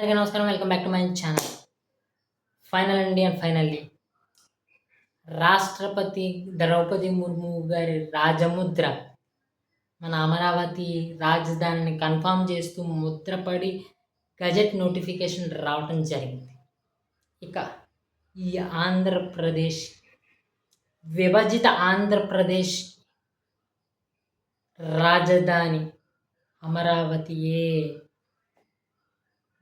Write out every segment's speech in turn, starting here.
అందరికీ నమస్కారం. Welcome back to my channel. Finally రాష్ట్రపతి ద్రౌపది ముర్ము గారి రాజముద్ర మన అమరావతి రాజధానిని కన్ఫర్మ్ చేస్తూ ముద్రపడి గజెట్ నోటిఫికేషన్ రావటం జరిగింది. ఇక ఈ ఆంధ్రప్రదేశ్ విభజిత ఆంధ్రప్రదేశ్ రాజధాని అమరావతియే.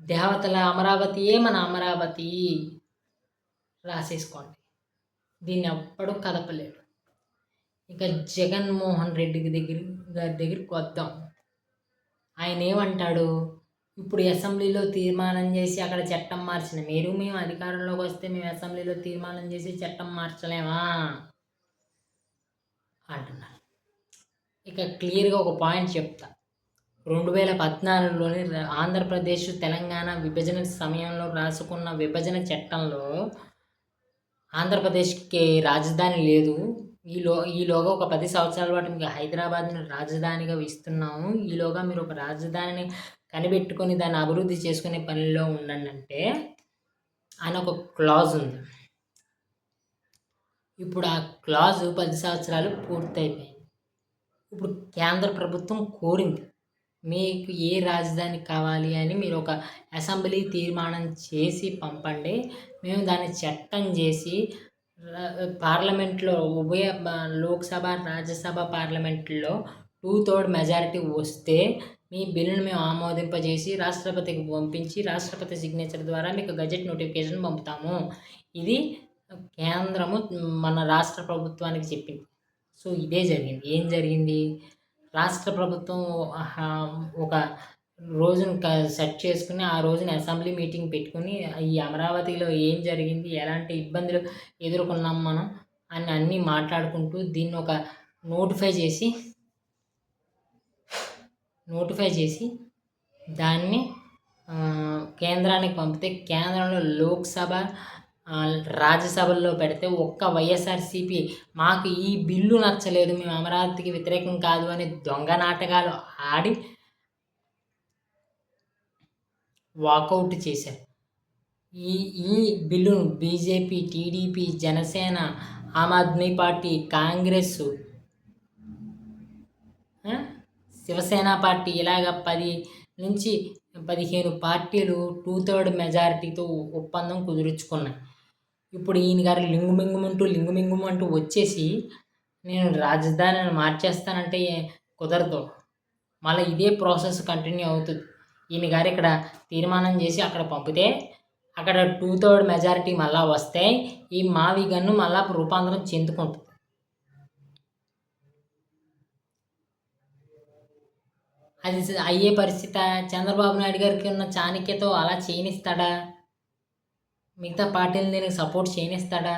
దేవతల అమరావతియే మన అమరావతి. రాసేసుకోండి. దీన్ని ఎప్పుడు కదపలేడు. ఇక జగన్మోహన్ రెడ్డి గారి దగ్గరికి వద్దాం. ఆయన ఏమంటాడు, ఇప్పుడు అసెంబ్లీలో తీర్మానం చేసి అక్కడ చట్టం మార్చిన మేము అధికారంలోకి వస్తే మేము అసెంబ్లీలో తీర్మానం చేసి చట్టం మార్చలేమా అంటున్నారు. ఇక క్లియర్గా ఒక పాయింట్ చెప్తా. 2014లోని ఆంధ్రప్రదేశ్ తెలంగాణ విభజన సమయంలో రాసుకున్న విభజన చట్టంలో ఆంధ్రప్రదేశ్కి రాజధాని లేదు. ఈలోగా ఒక 10 సంవత్సరాల పాటు మీకు హైదరాబాద్ని రాజధానిగా ఇస్తున్నాము. ఈలోగా మీరు ఒక రాజధానిని కనిపెట్టుకొని దాన్ని అభివృద్ధి చేసుకునే పనిలో ఉండండి అంటే ఆయన ఒక క్లాజ్ ఉంది. ఇప్పుడు ఆ క్లాజు 10 సంవత్సరాలు పూర్తయిపోయింది. ఇప్పుడు కేంద్ర ప్రభుత్వం కోరింది, మీకు ఏ రాజధాని కావాలి అని మీరు ఒక అసెంబ్లీ తీర్మానం చేసి పంపండి. మేము దాన్ని చట్టం చేసి పార్లమెంట్లో ఉభయ లోక్సభ రాజ్యసభ పార్లమెంట్లో 2/3 మెజారిటీ వస్తే మీ బిల్లును మేము ఆమోదింపజేసి రాష్ట్రపతికి పంపించి రాష్ట్రపతి సిగ్నేచర్ ద్వారా మీకు గజెట్ నోటిఫికేషన్ పంపుతాము. ఇది కేంద్రము మన రాష్ట్ర ప్రభుత్వానికి చెప్పింది. సో ఇదే జరిగింది. ఏం జరిగింది, రాష్ట్ర ప్రభుత్వం ఒక రోజును సెట్ చేసుకుని ఆ రోజున అసెంబ్లీ మీటింగ్ పెట్టుకుని ఈ అమరావతిలో ఏం జరిగింది, ఎలాంటి ఇబ్బందులు ఎదుర్కొన్నాం మనం అని అన్నీ మాట్లాడుకుంటూ దీన్ని ఒక నోటిఫై చేసి దాన్ని కేంద్రానికి పంపితే కేంద్రంలో లోక్సభ రాజ్యసభల్లో పెడితే ఒక్క వైఎస్ఆర్సీపీ మాకు ఈ బిల్లు నచ్చలేదు, మేము అమరావతికి వ్యతిరేకం కాదు అని దొంగ నాటకాలు ఆడి వాకౌట్ చేశారు. ఈ బిల్లును BJP, TDP, Janasena, Aam Aadmi party, Congress, Shiv Sena party ఇలాగ 10 నుంచి 15 పార్టీలు 2/3 మెజారిటీతో ఒప్పందం కుదుర్చుకున్నాయి. ఇప్పుడు ఈయన గారు లింగుమింగుమంటూ వచ్చేసి నేను రాజధానిని మార్చేస్తానంటే కుదరదు. మళ్ళీ ఇదే ప్రాసెస్ కంటిన్యూ అవుతుంది. ఈయన గారు ఇక్కడ తీర్మానం చేసి అక్కడ పంపితే అక్కడ 2/3 మెజారిటీ మళ్ళా వస్తే ఈ మావి గన్ను మళ్ళా రూపాంతరం చెందుకుంటుంది. అది అయ్యే పరిస్థితి చంద్రబాబు నాయుడు గారికి ఉన్న చాణక్యతో అలా చేయనిస్తాడా? మిగతా పార్టీలను దీనికి సపోర్ట్ చేయనిస్తాడా?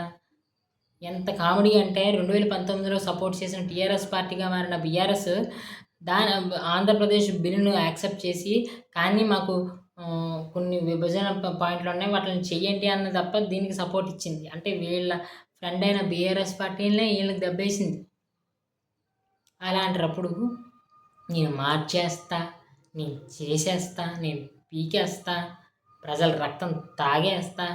ఎంత కామెడీ అంటే 2019లో సపోర్ట్ చేసిన టీఆర్ఎస్ పార్టీగా మారిన బీఆర్ఎస్ ఆంధ్రప్రదేశ్ బిల్లును యాక్సెప్ట్ చేసి కానీ మాకు కొన్ని విభజన పాయింట్లు ఉన్నాయి వాటిని చెయ్యండి అన్న తప్ప దీనికి సపోర్ట్ ఇచ్చింది. అంటే వీళ్ళ ఫ్రెండ్ అయిన బీఆర్ఎస్ పార్టీలనే వీళ్ళకి దెబ్బేసింది. అలాంటప్పుడు నేను మార్చేస్తా, నేను చేసేస్తా, నేను పీకేస్తా, ప్రజల రక్తం తాగేస్తా,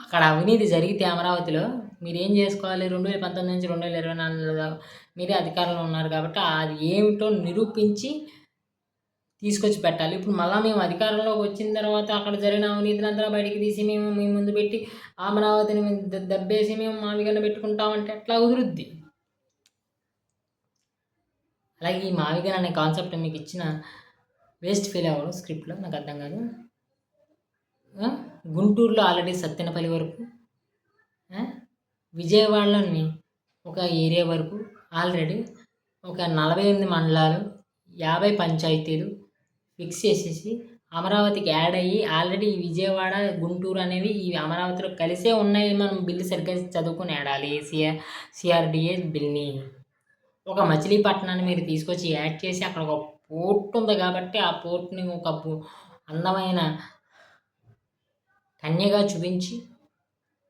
అక్కడ అవినీతి జరిగితే అమరావతిలో మీరేం చేసుకోవాలి? 2019 నుంచి 2024 దాకా మీరే అధికారంలో ఉన్నారు కాబట్టి అది ఏమిటో నిరూపించి తీసుకొచ్చి పెట్టాలి. ఇప్పుడు మళ్ళీ మేము అధికారంలోకి వచ్చిన తర్వాత అక్కడ జరిగిన అవినీతిని అంతా బయటికి తీసి మేము మీ ముందు పెట్టి అమరావతిని దెబ్బేసి మేము మావిగన్న పెట్టుకుంటామంటే ఎట్లా కుదురుద్ది? అలాగే ఈ మావిగన్ అనే కాన్సెప్ట్ మీకు ఇచ్చిన వేస్ట్ ఫీల్ అవ్వడం స్క్రిప్ట్లో నాకు అర్థం కాదు. గుంటూరులో ఆల్రెడీ సత్తెనపల్లి వరకు, విజయవాడలోని ఒక ఏరియా వరకు ఆల్రెడీ ఒక 48 మండలాలు 50 పంచాయతీలు ఫిక్స్ చేసేసి అమరావతికి యాడ్ అయ్యి ఆల్రెడీ విజయవాడ, గుంటూరు అనేవి ఈ అమరావతిలో కలిసే ఉన్నాయి. మనం బిల్లు సరిగ్గా చదువుకుని ఆడాలి. సిఆర్డిఏ బిల్ని ఒక మచిలీపట్నాన్ని మీరు తీసుకొచ్చి యాడ్ చేసి అక్కడ ఒక పోర్ట్ ఉంది కాబట్టి ఆ పోర్ట్ని ఒక అందమైన కన్యగా చూపించి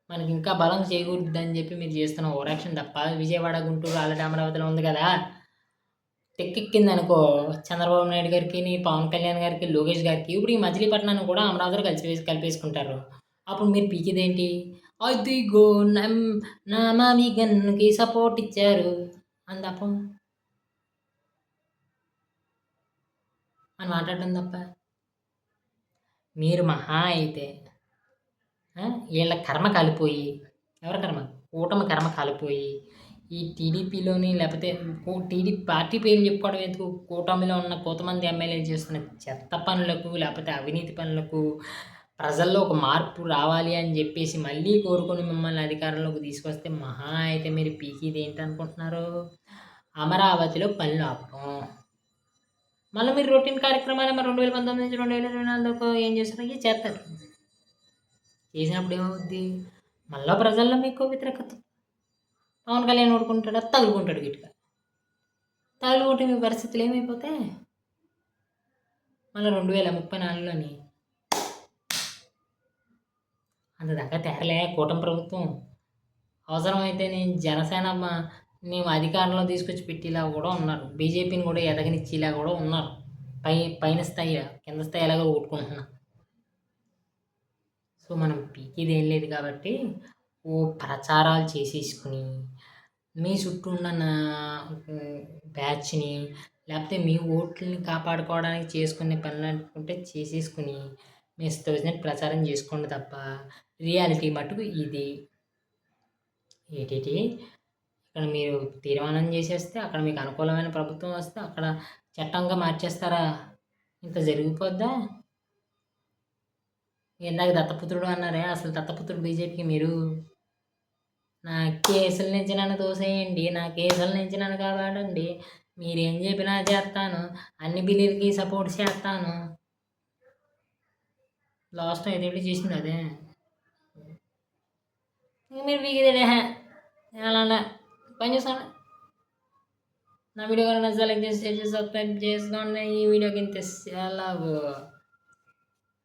మనకి ఇంకా బలం చేకూరుద్దని చెప్పి మీరు చేస్తున్న ఓవరాక్షన్ తప్ప విజయవాడ, గుంటూరు ఆల్రెడీ అమరావతిలో ఉంది కదా. తెక్కెక్కిందనుకో చంద్రబాబు నాయుడు గారికిని, పవన్ కళ్యాణ్ గారికి, లోకేష్ గారికి ఇప్పుడు ఈ మచిలీపట్నాన్ని కూడా అమరావతిలో కలిపేసుకుంటారు. అప్పుడు మీరు పీకేదేంటి? అదిగో నా మామి గన్నుకి సపోర్ట్ ఇచ్చారు అని తప్ప అని మాట్లాడడం తప్ప మీరు మహా అయితే వీళ్ళ కర్మ కాలిపోయి ఎవరి కర్మ? కూటమి కర్మ కాలిపోయి ఈ టీడీపీలోని లేకపోతే టీడీపీ పార్టీ పేర్లు చెప్పుకోవడం ఎందుకు? కూటమిలో ఉన్న కొంతమంది ఎమ్మెల్యేలు చేస్తున్న చెత్త పనులకు లేకపోతే అవినీతి పనులకు ప్రజల్లో ఒక మార్పు రావాలి అని చెప్పేసి మళ్ళీ కోరుకొని మిమ్మల్ని అధికారంలోకి తీసుకొస్తే మహా అయితే మీరు పీకిది ఏంటనుకుంటున్నారు? అమరావతిలో పనులు ఆపటం. మళ్ళీ మీరు రొటీన్ కార్యక్రమాలు మరి 2019 నుంచి 2024 దాకా ఏం చేస్తారో ఇవి చేస్తారు. చేసినప్పుడు ఏమవుద్ది? మళ్ళీ ప్రజల్లో మీకు వ్యతిరేకత. పవన్ కళ్యాణ్ ఊరుకుంటాడా? తగులుకుంటాడు గిట్టుగా. తగులుకుంటే మీ పరిస్థితులు ఏమైపోతాయి? మళ్ళీ 2034లోని అంతదాకా తేరలే కూటమి ప్రభుత్వం. అవసరమైతే నేను జనసేన మేము అధికారంలో తీసుకొచ్చి పెట్టేలా కూడా ఉన్నారు. బీజేపీని కూడా ఎదగనిచ్చేలా కూడా ఉన్నారు. పైన స్థాయి కింద స్థాయి ఎలాగో కొట్టుకుంటున్నాం. సో మనం పీకేది ఏం లేదు కాబట్టి ప్రచారాలు చేసేసుకుని మీ చుట్టూ ఉన్న బ్యాచ్ని లేకపోతే మీ ఓట్లని కాపాడుకోవడానికి చేసుకునే పనులు అనుకుంటే చేసేసుకుని మీ ఇష్టం ప్రచారం చేసుకోండి తప్ప రియాలిటీ మటుకు ఇది. ఏటిటి ఇక్కడ మీరు తీర్మానం చేసేస్తే అక్కడ మీకు అనుకూలమైన ప్రభుత్వం వస్తే అక్కడ చట్టంగా మార్చేస్తారా? ఇంత జరిగిపోద్దా? ఇందాక దత్తపుత్రుడు అన్నారే, అసలు దత్తపుత్రుడు బీజేపీకి మీరు. నా కేసుల నుంచి నన్ను తోసేయండి, నా కేసుల నుంచి నన్ను కాపాడండి, మీరేం చెప్పినా చేస్తాను, అన్ని బిల్లులకి సపోర్ట్ చేస్తాను. లాస్ట్ ఏదేంటి చేసింది అదే. మీరు పీకిదే అలా పని చూసుకోండి. నా వీడియో కనుక నచ్చాలి, లైక్ చేసి షేర్ చేసి సబ్స్క్రైబ్ చేసుకోండి. ఈ వీడియోకి ఇంత సెలవు.